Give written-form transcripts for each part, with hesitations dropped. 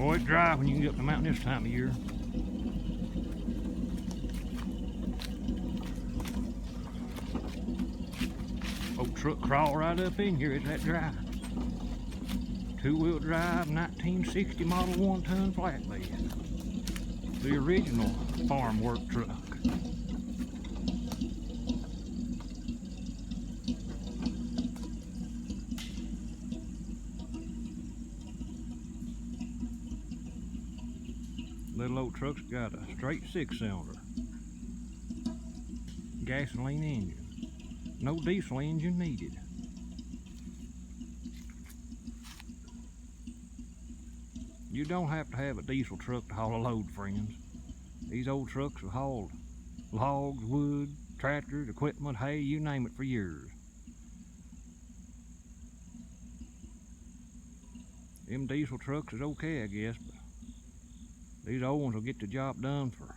Boy, it's dry when you can get up the mountain this time of year. Old truck crawl right up in here, it's that dry. Two-wheel drive 1960 model 1-ton flatbed. The original farm work truck. Little old truck's got a straight 6-cylinder. Gasoline engine. No diesel engine needed. You don't have to have a diesel truck to haul a load, friends. These old trucks have hauled logs, wood, tractors, equipment, hay, you name it, for years. Them diesel trucks is okay, I guess, but these old ones will get the job done for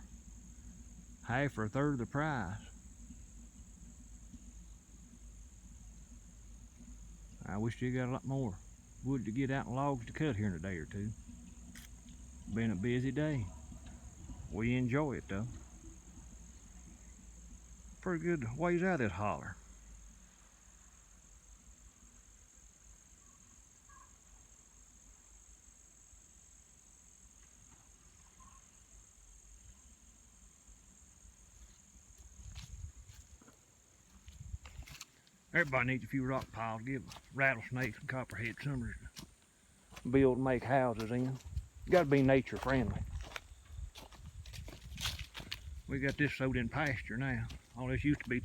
half or a third of the price. I wish you got a lot more wood to get out and logs to cut here in a day or two. Been a busy day. We enjoy it though. Pretty good ways out of this holler. Everybody needs a few rock piles to give rattlesnakes and copperhead summers to build and make houses in. You gotta be nature friendly. We got this sowed in pasture now. All this used to be